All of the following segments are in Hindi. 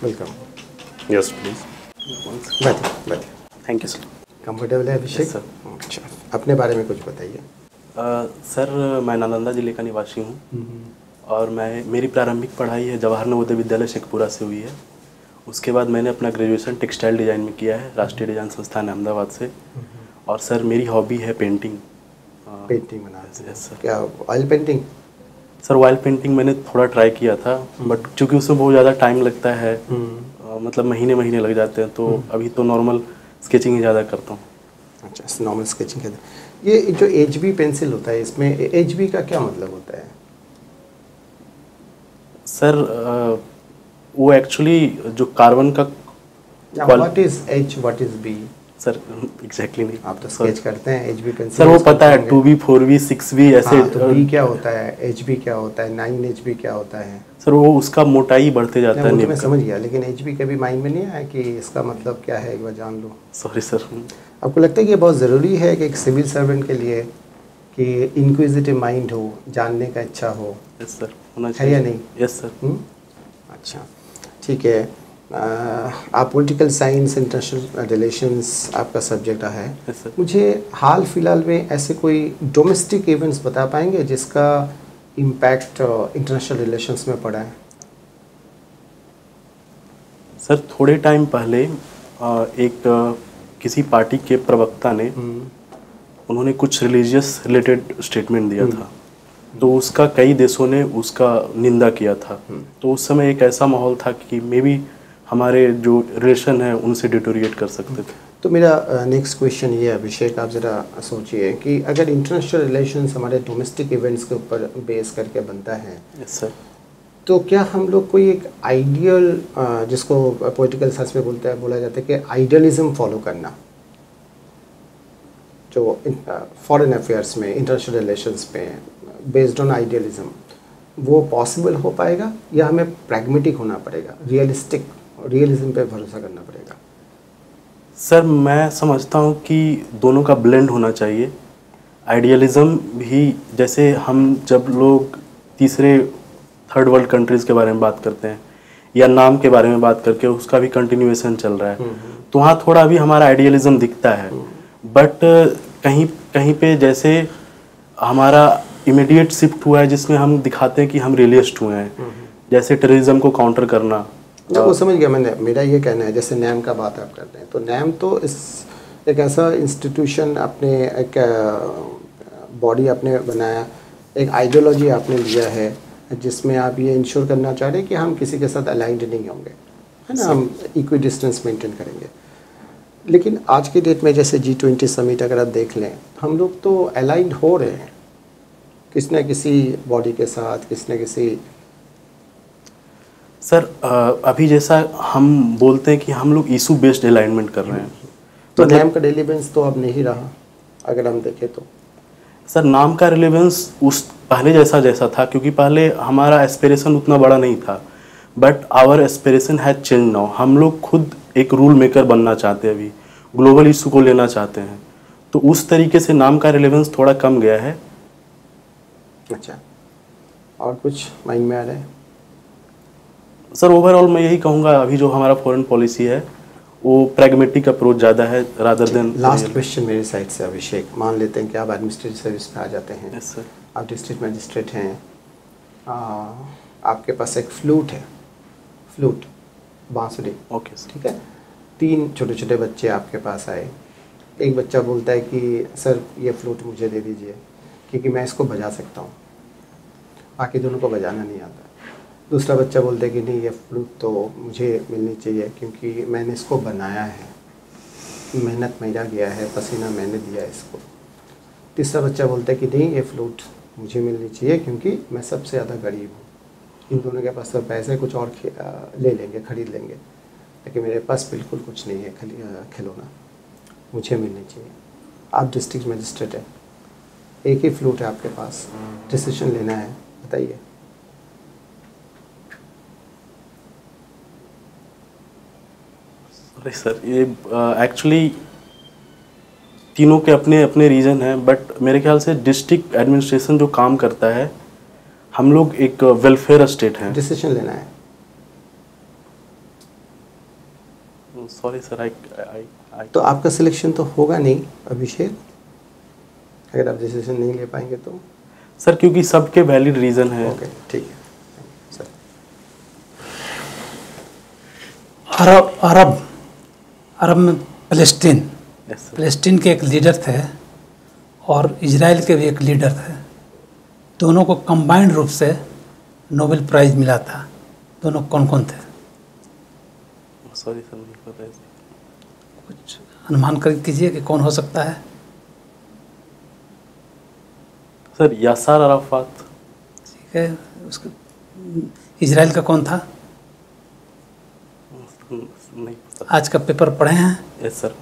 वेलकम। Yes please. बैठिए बैठिए। Thank you sir. कंफर्टेबल है अभिषेक? सर। अच्छा, अपने बारे में कुछ बताइए। सर मैं नालंदा जिले का निवासी हूँ और मेरी प्रारंभिक पढ़ाई है जवाहर नवोदय विद्यालय शेखपुरा से हुई है। उसके बाद मैंने अपना ग्रेजुएशन टेक्सटाइल डिज़ाइन में किया है राष्ट्रीय डिज़ाइन संस्थान अहमदाबाद से। और सर मेरी हॉबी है पेंटिंग। पेंटिंग बनाते हैं? Yes sir. क्या oil painting? Sir oil painting मैंने थोड़ा ट्राई किया था बट चूँकि उसमें बहुत ज़्यादा टाइम लगता है, मतलब महीने महीने लग जाते हैं, तो अभी तो नॉर्मल स्केचिंग ही ज़्यादा करता हूँ। अच्छा, नॉर्मल स्केचिंग कहते हैं। ये जो HB पेंसिल होता है, इसमें HB का क्या मतलब होता है? सर वो एक्चुअली जो कार्बन का what is H, what is B? Sir exactly नहीं। आप तो स्केच करते हैं HB पेंसिल। सर वो पता है 2B 4B 6B ऐसे। हाँ, तो B क्या होता है, HB क्या होता है, 9HB क्या होता है? सर वो उसका मोटाई बढ़ते जाता है। वो तो मैं समझ गया, लेकिन HB कभी माइंड में नहीं आया कि इसका मतलब क्या है, एक बार जान लो। Sorry sir. आपको लगता है कि ये बहुत ज़रूरी है कि एक सिविल सर्वेंट के लिए कि इंक्विजिटिव माइंड हो, जानने का इच्छा हो? यस सर, होना है चाहिए। या नहीं? Yes sir. अच्छा, ठीक है। आप पॉलिटिकल साइंस, इंटरनेशनल रिलेशंस आपका सब्जेक्ट रहा है। Yes sir. मुझे हाल फिलहाल में ऐसे कोई डोमेस्टिक इवेंट्स बता पाएंगे जिसका इम्पैक्ट इंटरनेशनल रिलेशंस में पड़ा है? सर थोड़े टाइम पहले किसी पार्टी के प्रवक्ता ने उन्होंने कुछ रिलीजियस रिलेटेड स्टेटमेंट दिया था, तो उसका कई देशों ने उसका निंदा किया था। तो उस समय एक ऐसा माहौल था कि मे बी हमारे जो रिलेशन है उनसे डिटोरिएट कर सकते थे। तो मेरा नेक्स्ट क्वेश्चन ये है अभिषेक, आप ज़रा सोचिए कि अगर इंटरनेशनल रिलेशंस हमारे डोमेस्टिक इवेंट्स के ऊपर बेस करके बनता है, यस सर, तो क्या हम लोग कोई एक आइडियल, जिसको पॉलिटिकल साइंस में बोला जाता है कि आइडियलिज्म फॉलो करना, जो फॉरेन अफेयर्स में, इंटरनेशनल रिलेशंस में बेस्ड ऑन आइडियलिज्म, वो पॉसिबल हो पाएगा या हमें प्रैग्मेटिक होना पड़ेगा, रियलिज्म पे भरोसा करना पड़ेगा? सर मैं समझता हूँ कि दोनों का ब्लेंड होना चाहिए। आइडियलिज़म भी, जैसे हम जब लोग तीसरे थर्ड वर्ल्ड कंट्रीज़ के बारे में बात करते हैं या नाम के बारे में बात करके उसका भी कंटिन्यूएशन चल रहा है, तो वहाँ थोड़ा भी हमारा आइडियलिज़म दिखता है। बट कहीं कहीं पे जैसे हमारा इमीडिएट शिफ्ट हुआ है जिसमें हम दिखाते हैं कि हम रियलिस्ट हुए हैं, जैसे टेररिज्म को काउंटर करना। वो समझ गया मैंने। मेरा ये कहना है, जैसे नैम का बात आप करते हैं, तो नैम तो एक ऐसा इंस्टीट्यूशन, आपने एक बॉडी आपने बनाया, एक आइडियोलॉजी आपने लिया है जिसमें आप ये इंश्योर करना चाह रहे हैं कि हम किसी के साथ अलाइंड नहीं होंगे, है ना, हम इक्वी डिस्टेंस मेंटेन करेंगे। लेकिन आज की डेट में जैसे G20 समिट अगर आप देख लें, हम लोग तो अलाइंड हो रहे हैं किसी न किसी बॉडी के साथ, किसी न किसी। सर अभी जैसा हम बोलते हैं कि हम लोग इशू बेस्ड अलाइनमेंट कर रहे हैं, तो नाम का रिलेवेंस तो अब नहीं रहा अगर हम देखें तो। सर नाम का रिलेवेंस उस पहले जैसा था, क्योंकि पहले हमारा एस्पिरेशन उतना बड़ा नहीं था, but our aspiration has change now. हम लोग खुद एक रूल मेकर बनना चाहते हैं, अभी ग्लोबल इशू को लेना चाहते हैं, तो उस तरीके से नाम का रिलेवेंस थोड़ा कम गया है। अच्छा, और कुछ माइंड में आ रहा है? सर ओवरऑल मैं यही कहूँगा, अभी जो हमारा फॉरेन पॉलिसी है वो प्रैग्मेटिक अप्रोच ज़्यादा है रादर देन। लास्ट क्वेश्चन मेरे साइड से अभिषेक, मान लेते हैं कि आप एडमिनिस्ट्रेटिव सर्विस पे आ जाते हैं। Yes sir. आप डिस्ट्रिक्ट मजिस्ट्रेट हैं, आपके पास एक फ्लूट है, फ्लूट बांसुरी, ओके सर। ठीक है। 3 छोटे छोटे बच्चे आपके पास आए, एक बच्चा बोलता है कि सर ये फ्लूट मुझे दे दीजिए क्योंकि मैं इसको बजा सकता हूँ, बाकी दोनों को बजाना नहीं आता। दूसरा बच्चा बोलता है कि नहीं, ये फ्लूट तो मुझे मिलनी चाहिए क्योंकि मैंने इसको बनाया है, मेहनत मेरा गया है, पसीना मैंने दिया है इसको। तीसरा बच्चा बोलता है कि नहीं, ये फ्लूट मुझे मिलनी चाहिए क्योंकि मैं सबसे ज़्यादा गरीब हूँ। इन दोनों के पास तो पैसे कुछ और ले लेंगे, खरीद लेंगे, लेकिन मेरे पास बिल्कुल कुछ नहीं है खिलौना, मुझे मिलनी चाहिए। आप डिस्ट्रिक्ट मजिस्ट्रेट हैं, एक ही फ्लूट है आपके पास, डिसीजन लेना है, बताइए। सॉरी सर, ये एक्चुअली तीनों के अपने अपने रीज़न हैं, बट मेरे ख्याल से डिस्ट्रिक्ट एडमिनिस्ट्रेशन जो काम करता है, हम लोग एक वेलफेयर स्टेट हैं। डिसीजन लेना है, सॉरी सर, आई तो आपका सिलेक्शन तो होगा नहीं अभिषेक, अगर आप डिसीजन नहीं ले पाएंगे तो। सर, क्योंकि सबके वैलिड रीज़न है। ओके, ठीक है सर। अरब में फ़लस्तीन, यस सर। फ़लस्तीन के एक लीडर थे और इजराइल के भी एक लीडर थे। दोनों को कंबाइंड रूप से नोबेल प्राइज़ मिला था। दोनों कौन कौन थे? सॉरी सर, नहीं पता है। कुछ अनुमान कर कीजिए कि कौन हो सकता है। Sir, Yasser Arafat. ठीक है, उसका इजराइल का कौन था? नहीं पता। आज का पेपर पढ़े हैं? Yes sir.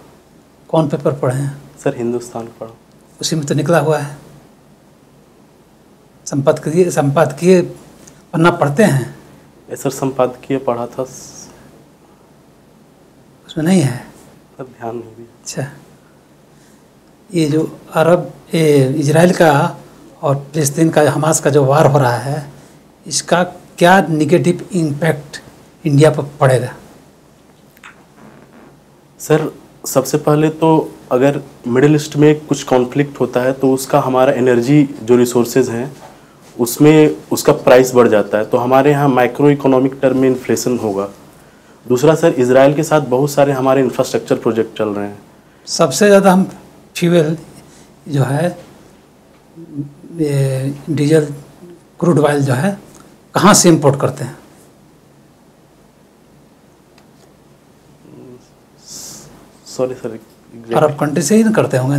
कौन पेपर पढ़े हैं? सर, हिंदुस्तान पढ़ा। उसी में तो निकला हुआ है। संपादकीय पन्ना पढ़ते हैं? यस सर, संपादकीय पढ़ा था। उसमें नहीं है? सर, ध्यान नहीं दिया। अच्छा, ये जो इजराइल का और फ़लस्तीन का, हमास का जो वार हो रहा है, इसका क्या निगेटिव इम्पैक्ट इंडिया पर पड़ेगा? सर, सबसे पहले तो अगर मिडिल ईस्ट में कुछ कॉन्फ्लिक्ट होता है तो उसका हमारा एनर्जी जो रिसोर्सेज हैं उसमें उसका प्राइस बढ़ जाता है, तो हमारे यहाँ माइक्रो इकोनॉमिक टर्म में इन्फ्लेशन होगा। दूसरा सर, इजराइल के साथ बहुत सारे हमारे इंफ्रास्ट्रक्चर प्रोजेक्ट चल रहे हैं। सबसे ज़्यादा हम फ्यूल जो है, ये डीजल, क्रूड ऑयल जो है, कहाँ से इंपोर्ट करते हैं? सॉरी सर, अरब कंट्री से ही ना करते होंगे।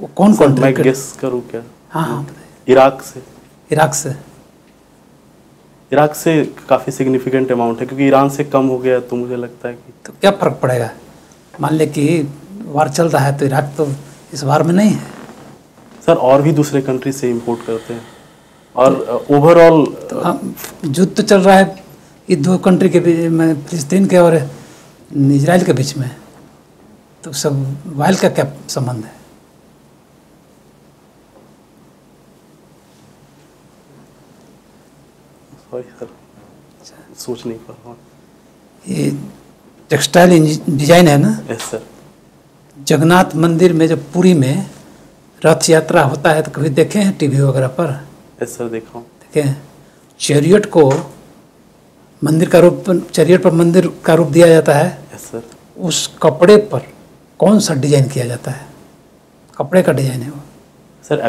वो कौन सर, मैं कंट्री? गेस करूँ क्या? हाँ हाँ, बताइए। इराक से। इराक से? इराक से काफ़ी सिग्निफिकेंट अमाउंट है, क्योंकि ईरान से कम हो गया, तो मुझे लगता है कि तो क्या फ़र्क पड़ेगा? मान ले कि वार चल रहा है तो इराक तो इस वार में नहीं है। सर, और भी दूसरे कंट्री से इंपोर्ट करते हैं, और ओवरऑल तो हम युद्ध तो चल रहा है ये दो कंट्री के बीच में, फ़लस्तीन के और इजराइल के बीच में, तो सब वाइल का क्या संबंध है? सॉरी सर, सोच नहीं पा रहा हूँ। ये टेक्सटाइल डिजाइन है ना? Yes sir. जगन्नाथ मंदिर में जब पुरी में रथ यात्रा होता है तो कभी देखे हैं टीवी वगैरह पर? यस सर, देखा हूँ। देखे हैं। चैरियट को मंदिर का रूप, चैरियट पर मंदिर का रूप दिया जाता है। Yes sir. उस कपड़े पर कौन सा डिजाइन किया जाता है? कपड़े का डिजाइन है वो। Sir,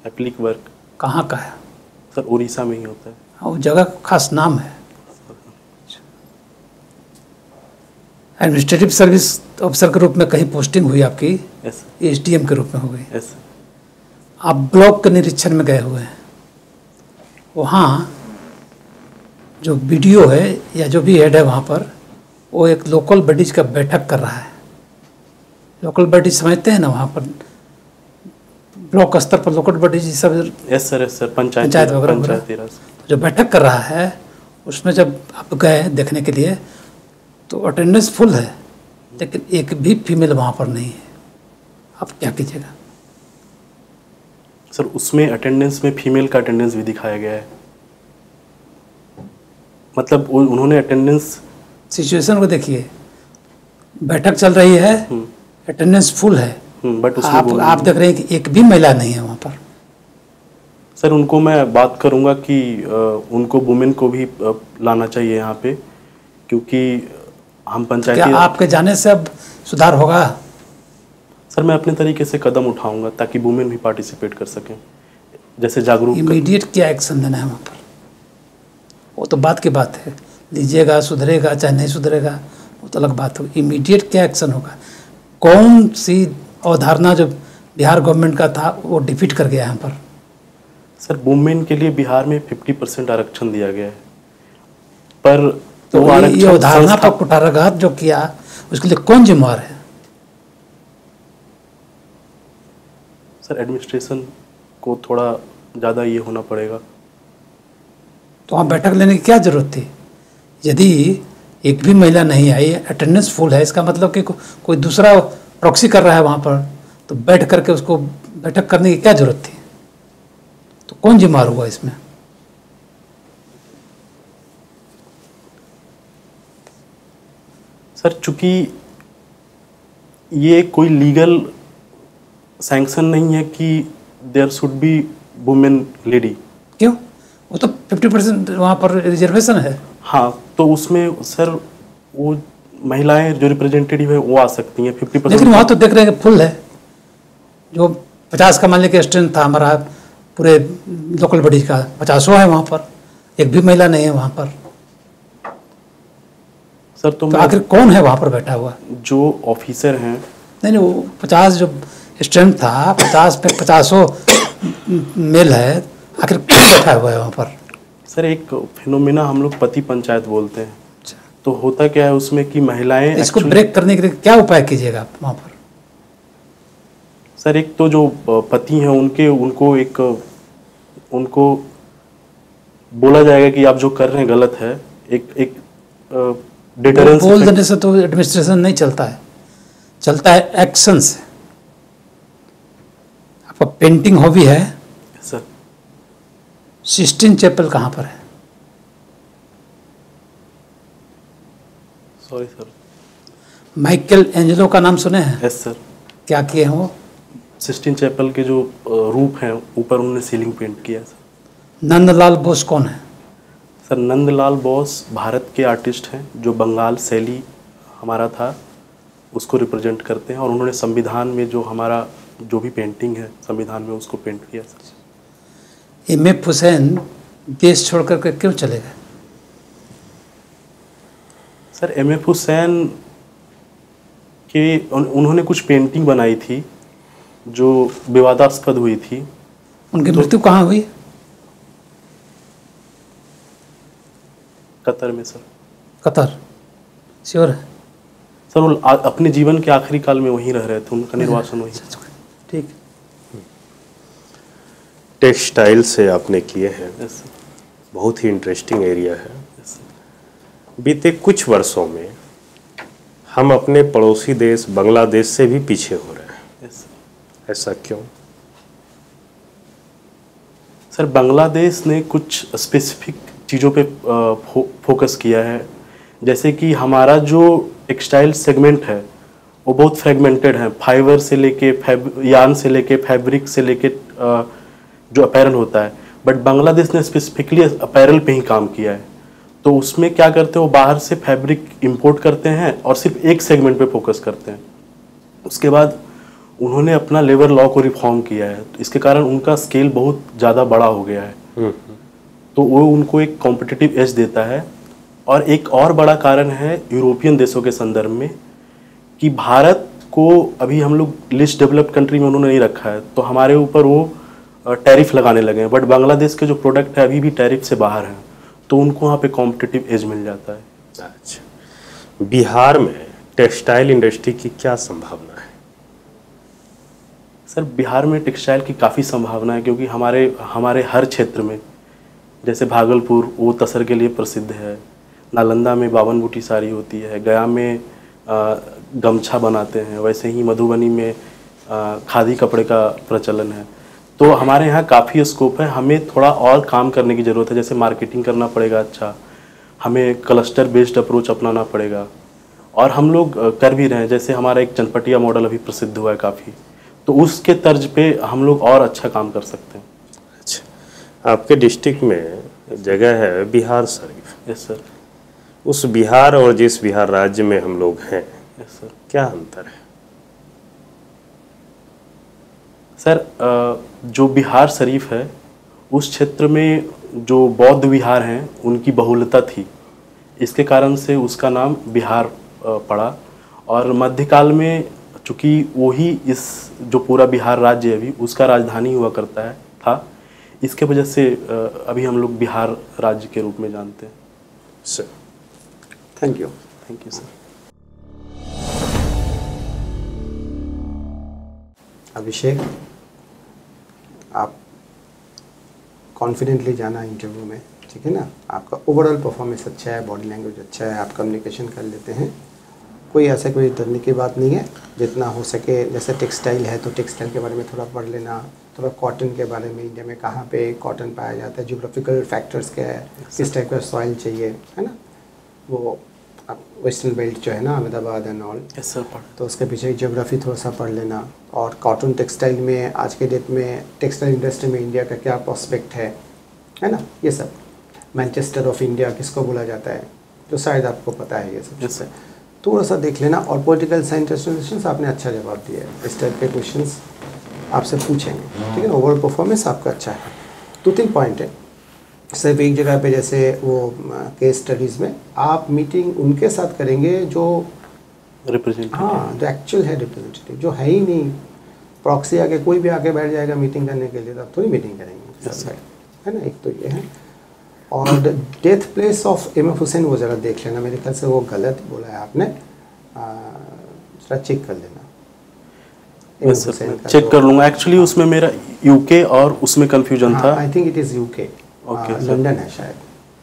applique work. कहाँ का है? सर, उड़ीसा में ही होता है। हाँ, वो जगह का खास नाम है। एडमिनिस्ट्रेटिव सर्विस ऑफिसर के रूप में कहीं पोस्टिंग हुई आपकी? Yes sir. एसडीएम के रूप में हो गई। Yes sir. आप ब्लॉक के निरीक्षण में गए हुए हैं, वहाँ जो बीडीओ है या जो भी हेड है वहाँ पर, वो एक लोकल बॉडीज का बैठक कर रहा है। लोकल बॉडीज समझते हैं ना, वहाँ पर ब्लॉक स्तर पर लोकल बॉडीज सब। Yes sir, yes sir, panchayat वगैरह पंचायती राज। जो बैठक कर रहा है, उसमें जब आप गए देखने के लिए तो अटेंडेंस फुल है, लेकिन एक भी फीमेल वहाँ पर नहीं है। आप क्या कीजिएगा? सर, उसमें अटेंडेंस में फीमेल का अटेंडेंस भी दिखाया गया है। मतलब उन्होंने अटेंडेंस, सिचुएशन को देखिए, बैठक चल रही है, अटेंडेंस फुल है, बट उसमें आप देख रहे हैं कि एक भी महिला नहीं है वहाँ पर। सर, उनको मैं बात करूँगा कि उनको वुमेन को भी लाना चाहिए यहाँ पे, क्योंकि हम पंचायती। क्या आपके जाने से अब सुधार होगा? सर, मैं अपने तरीके से कदम उठाऊंगा ताकि वुमेन भी पार्टिसिपेट कर सकें, जैसे जागरूक। इमीडिएट क्या एक्शन लेना है वहाँ पर? वो तो बात की बात है, लीजिएगा सुधरेगा चाहे नहीं सुधरेगा वो तो अलग बात हो। इमीडिएट क्या एक्शन होगा? कौन सी अवधारणा जो बिहार गवर्नमेंट का था वो डिफीट कर गया यहाँ पर? सर, वुमेन के लिए बिहार में 50% आरक्षण दिया गया है, पर तो वो ये अवधारणा संस्था। पर कुठाराघात जो किया उसके लिए कौन जिम्मेवार है? सर, एडमिनिस्ट्रेशन को थोड़ा ज़्यादा ये होना पड़ेगा। तो वहाँ बैठक लेने की क्या जरूरत थी? यदि एक भी महिला नहीं आई, अटेंडेंस फुल है, इसका मतलब कि कोई दूसरा प्रॉक्सी कर रहा है वहाँ पर, तो बैठ करके उसको बैठक करने की क्या जरूरत थी? तो कौन जिम्मेवार हुआ इसमें? सर चूँकि ये कोई लीगल सैंक्शन नहीं है कि there should be women lady. क्यों? वो तो 50% वहाँ पर रिजर्वेशन है। हाँ, तो उसमें सर वो महिलाएं जो रिप्रेजेंटेटिव है वो आ सकती हैं 50%। लेकिन वहाँ तो देख रहे हैं कि फुल है। जो 50 का मान लीजिए स्ट्रेंथ था हमारा पूरे लोकल बॉडी का, 50 है वहाँ पर, एक भी महिला नहीं है वहाँ पर। सर तो आखिर कौन है वहाँ पर बैठा हुआ? जो ऑफिसर हैं। नहीं, वो 50 जो स्ट्रेंथ था, 50 पे 50 मेल है, आखिर कौन बैठा हुआ है वहाँ पर? सर एक फिनोमिना हम लोग पति पंचायत बोलते हैं। तो होता क्या है उसमें कि महिलाएं इसको ब्रेक करने के लिए क्या उपाय कीजिएगा आप वहाँ पर? सर एक तो जो पति हैं उनको बोला जाएगा कि आप जो कर रहे हैं गलत है। एक डिटरेंस बोल देने से तो एडमिनिस्ट्रेशन नहीं चलता है, चलता है एक्शन से। आपका पेंटिंग हॉबी है सर। सिस्टीन चैपल कहाँ पर है? Sorry sir. माइकल एंजेलो का नाम सुने हैं? Yes sir. क्या किए हैं वो? सिस्टीन चैपल के जो रूप हैं ऊपर उन्होंने सीलिंग पेंट किया है सर। नंदलाल बोस कौन है? सर नंदलाल बोस भारत के आर्टिस्ट हैं जो बंगाल शैली हमारा था उसको रिप्रेजेंट करते हैं, और उन्होंने संविधान में जो हमारा जो भी पेंटिंग है संविधान में उसको पेंट किया सर। एम.एफ. हुसैन देश छोड़ करके क्यों चले गए? Sir MF. हुसैन के उन्होंने कुछ पेंटिंग बनाई थी जो विवादास्पद हुई थी। उनकी मृत्यु कहाँ हुई? कतर में सर। कतर? श्योर है? सर वो अपने जीवन के आखिरी काल में वहीं रह रहे थे, उनका निर्वासन वहीं। ठीक। टेक्सटाइल से आपने किए हैं, यस सर। बहुत ही इंटरेस्टिंग एरिया है। Yes sir. बीते कुछ वर्षों में हम अपने पड़ोसी देश बांग्लादेश से भी पीछे हो रहे हैं। Yes sir. ऐसा क्यों? सर बांग्लादेश ने कुछ स्पेसिफिक चीज़ों पे फोकस किया है, जैसे कि हमारा जो टेक्सटाइल सेगमेंट है वो बहुत फ्रेगमेंटेड है। फाइबर से लेके यार्न से लेके फैब्रिक से लेके जो अपैरल होता है, बट बांग्लादेश ने स्पेसिफिकली अपैरल पे ही काम किया है। तो उसमें क्या करते हैं, वो बाहर से फैब्रिक इंपोर्ट करते हैं और सिर्फ एक सेगमेंट पे फोकस करते हैं। उसके बाद उन्होंने अपना लेबर लॉ को रिफॉर्म किया है, तो इसके कारण उनका स्केल बहुत ज़्यादा बड़ा हो गया है। तो वो उनको एक कॉम्पिटिटिव एज देता है। और एक और बड़ा कारण है यूरोपियन देशों के संदर्भ में कि भारत को अभी हम लोग लिस्ट डेवलप्ड कंट्री में उन्होंने नहीं रखा है, तो हमारे ऊपर वो टैरिफ लगाने लगे हैं। बट बांग्लादेश के जो प्रोडक्ट है अभी भी टैरिफ से बाहर हैं, तो उनको वहाँ पे कॉम्पिटिटिव एज मिल जाता है। अच्छा, बिहार में टेक्सटाइल इंडस्ट्री की क्या संभावना है? सर बिहार में टेक्सटाइल की काफ़ी संभावना है, क्योंकि हमारे हर क्षेत्र में, जैसे भागलपुर वो तसर के लिए प्रसिद्ध है, नालंदा में बावन बूटी साड़ी होती है, गया में गमछा बनाते हैं, वैसे ही मधुबनी में खादी कपड़े का प्रचलन है। तो हमारे यहाँ काफ़ी स्कोप है, हमें थोड़ा और काम करने की ज़रूरत है। जैसे मार्केटिंग करना पड़ेगा, अच्छा हमें क्लस्टर बेस्ड अप्रोच अपनाना पड़ेगा, और हम लोग कर भी रहे हैं। जैसे हमारा एक चनपटिया मॉडल अभी प्रसिद्ध हुआ है काफ़ी, तो उसके तर्ज पे हम लोग और अच्छा काम कर सकते हैं। अच्छा, आपके डिस्ट्रिक्ट में जगह है बिहार शरीफ। Yes sir. उस बिहार और जिस बिहार राज्य में हम लोग हैं, यस सर। क्या अंतर है? सर जो बिहार शरीफ है उस क्षेत्र में जो बौद्ध विहार हैं उनकी बहुलता थी, इसके कारण से उसका नाम बिहार पड़ा। और मध्यकाल में चूँकि वही इस जो पूरा बिहार राज्य है अभी उसका राजधानी हुआ करता था, इसके वजह से अभी हम लोग बिहार राज्य के रूप में जानते हैं। Sir thank you. Thank you sir. Abhishek, आप कॉन्फिडेंटली जाना इंटरव्यू में, ठीक है ना? आपका ओवरऑल परफॉर्मेंस अच्छा है, बॉडी लैंग्वेज अच्छा है, आप कम्युनिकेशन कर लेते हैं, कोई ऐसा कोई डरने की बात नहीं है। जितना हो सके, जैसे टेक्सटाइल है तो टेक्सटाइल के बारे में थोड़ा पढ़ लेना, थोड़ा कॉटन के बारे में, इंडिया में कहाँ पे कॉटन पाया जाता है, ज्योग्राफिकल फैक्टर्स क्या है, किस टाइप का सॉइल चाहिए, है ना, वो आप वेस्टर्न बेल्ट जो है ना, Ahmedabad and all, yes sir पढ़। तो उसके पीछे ज्योग्राफी थोड़ा सा पढ़ लेना। और कॉटन टेक्सटाइल में आज के डेट में टेक्सटाइल इंडस्ट्री में इंडिया का क्या प्रोस्पेक्ट है ना, ये सब। मैनचेस्टर ऑफ इंडिया किसको बोला जाता है, तो शायद आपको पता है ये सब। Yes sir. थोड़ा सा देख लेना। और पॉलिटिकल साइंस इंस्टीट्यूशंस आपने अच्छा जवाब दिया है, इस टाइप के क्वेश्चंस आपसे पूछेंगे, ठीक है ना। ओवरऑल परफॉर्मेंस आपका अच्छा है। 2-3 पॉइंट है सिर्फ एक जगह पे, जैसे वो केस स्टडीज़ में आप मीटिंग उनके साथ करेंगे जो रिप्रेजेंटेटिव, हाँ जो एक्चुअल है रिप्रेजेंटेटिव, जो है ही नहीं। प्रॉक्सी आके कोई भी आके बैठ जाएगा मीटिंग करने के लिए, तो आप थोड़ी मीटिंग करेंगे, है ना। एक तो ये है। और death place of M F Hussain वो ज़रा देख लेना, मेरे ख्याल से वो गलत बोला है आपने, ज़रा चेक कर लेना। चेक कर लूँगा। एक्चुअली उसमें मेरा यूके और उसमें कंफ्यूजन था। I think it is UK, London है शायद,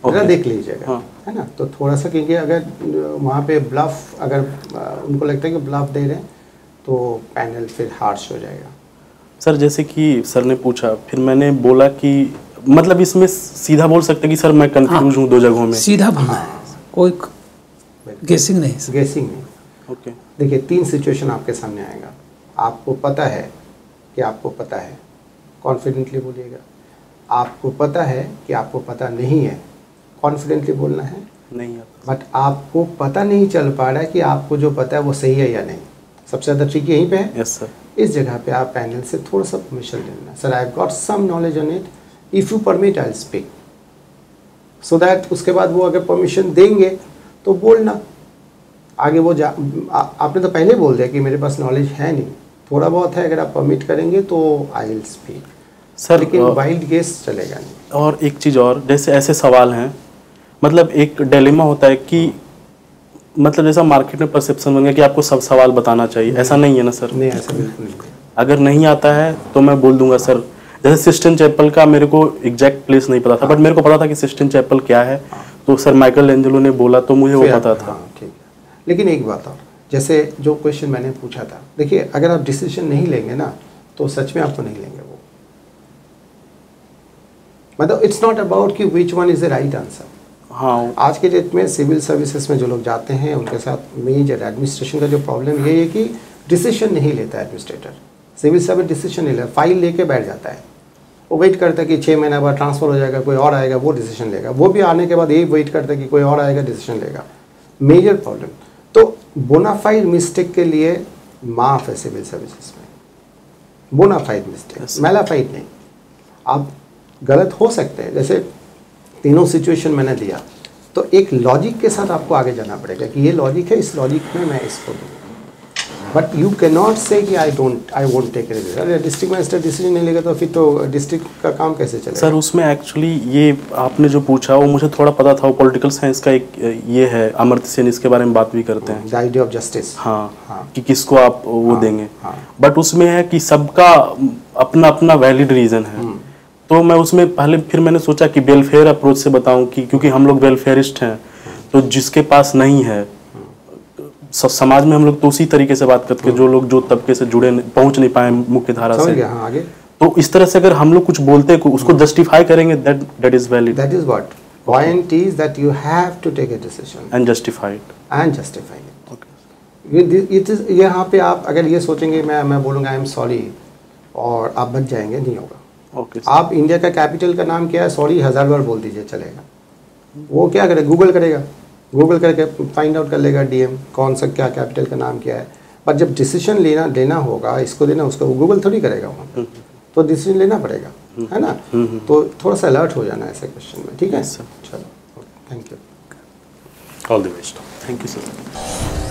Okay. देख लीजिएगा, हाँ। है ना। तो थोड़ा सा, क्योंकि अगर वहाँ पे ब्लफ, अगर उनको लगता है कि ब्लफ दे रहे हैं तो पैनल फिर हार्श हो जाएगा। सर जैसे कि सर ने पूछा, फिर मैंने बोला कि मतलब इसमें सीधा बोल सकते कि सर मैं कंफ्यूज हूँ 2 जगहों में। सीधा बोलना है, कोई गेसिंग नहीं। गेसिंग नहीं। ओके। देखिए 3 सिचुएशन आपके सामने आएगा। आपको पता है कि आपको पता है, कॉन्फिडेंटली बोलिएगा। आपको पता है कि आपको पता नहीं है, कॉन्फिडेंटली बोलना है। नहीं आता। बट आपको पता नहीं चल पा रहा है कि आपको जो पता है वो सही है या नहीं। सबसे ज़्यादा ट्रिक यहीं पे है। Yes sir. इस जगह पे आप पैनल से थोड़ा सा परमिशन लेना। Sir I have got some knowledge on it, if you permit I speak, so that उसके बाद वो अगर परमिशन देंगे तो बोलना आगे। वो आपने तो पहले बोल दिया कि मेरे पास नॉलेज है नहीं, थोड़ा बहुत है, अगर आप परमिट करेंगे तो आई विल स्पीक सर। लेकिन वाइल्ड गेस चलेगा नहीं। और एक चीज़ और, जैसे ऐसे सवाल हैं, मतलब एक डिलेमा होता है कि मतलब जैसा मार्केट में परसेप्शन बन गया कि आपको सब सवाल बताना चाहिए, ऐसा नहीं है ना सर? नहीं, ऐसा बिल्कुल नहीं है। अगर नहीं आता है तो मैं बोल दूंगा सर। जैसे सिस्टन चैपल का मेरे को एग्जैक्ट प्लेस नहीं पता था, बट मेरे को पता था कि सिस्टन चैपल क्या है, तो सर माइकल एंजेलो ने बोला तो मुझे वो पता था। हाँ, ठीक है। लेकिन एक बात और, जैसे जो क्वेश्चन मैंने पूछा था, देखिए अगर आप डिसीजन नहीं लेंगे ना तो सच में आपको नहीं लेंगे वो। मतलब इट्स नॉट अबाउट कि which one is the right answer. हाँ, आज के डेट में सिविल सर्विसेज में जो लोग जाते हैं उनके साथ मेजर एडमिनिस्ट्रेशन का जो प्रॉब्लम ये है कि डिसीजन नहीं लेता है एडमिनिस्ट्रेटर। सिविल सर्विस डिसीजन नहीं लेता, फाइल लेके बैठ जाता है, वो वेट करता है कि 6 महीना बाद ट्रांसफ़र हो जाएगा, कोई और आएगा वो डिसीजन लेगा। वो भी आने के बाद यही वेट करता है कि कोई और आएगा डिसीजन लेगा। मेजर प्रॉब्लम तो बोनाफाइड मिस्टेक के लिए माफ़ है सिविल सर्विसेज में, बोनाफाइड मिस्टेक, मेलाफाइड नहीं। आप गलत हो सकते हैं, जैसे तीनों सिचुएशन मैंने दिया, तो एक लॉजिक के साथ आपको आगे जाना पड़ेगा कि ये लॉजिक है, इस लॉजिक में मैं इसको दूँ। बट यू कैन नॉट से कि आई वोंट टेक रिस्क। अरे डिस्ट्रिक्ट मजिस्ट्रेट डिसीजन नहीं लेगा तो फिर तो डिस्ट्रिक्ट का काम कैसे चलेगा? सर उसमें एक्चुअली ये आपने जो पूछा वो मुझे थोड़ा पता था। वो पॉलिटिकल साइंस का एक ये है, अमर्त्य सेन इसके बारे में बात भी करते हैं, द आइडिया ऑफ जस्टिस। हाँ, कि किसको आप वो देंगे। हाँ। बट उसमें है कि सबका अपना अपना वैलिड रीज़न है। तो मैं उसमें पहले फिर मैंने सोचा कि वेलफेयर अप्रोच से बताऊं कि क्योंकि हम लोग वेलफेयरिस्ट हैं, तो जिसके पास नहीं है समाज में हम लोग तो उसी तरीके से बात करते हैं जो लोग जो तबके से जुड़े पहुंच नहीं पाए मुख्य धारा से। हाँ, आगे तो इस तरह से अगर हम लोग कुछ बोलते हैं उसको जस्टिफाई करेंगे, that is valid. That is what point is that you have to take a decision and justify it. It is यहाँ पे आप अगर ये सोचेंगे मैं बोलूँगा आई एम सॉरी और आप बच जाएंगे, नहीं होगा। आप इंडिया का कैपिटल का नाम क्या है, सॉरी 1000 बार बोल दीजिए चलेगा। वो क्या करेगा, गूगल करेगा, गूगल करके फाइंड आउट कर लेगा डीएम कौन सा क्या कैपिटल का नाम क्या है। बट जब डिसीजन लेना होगा, इसको देना उसको, वो गूगल थोड़ी करेगा वहाँ, तो डिसीजन लेना पड़ेगा, है ना। तो थोड़ा सा अलर्ट हो जाना ऐसे क्वेश्चन में, ठीक है। चलो, thank you, all the best. Thank you sir.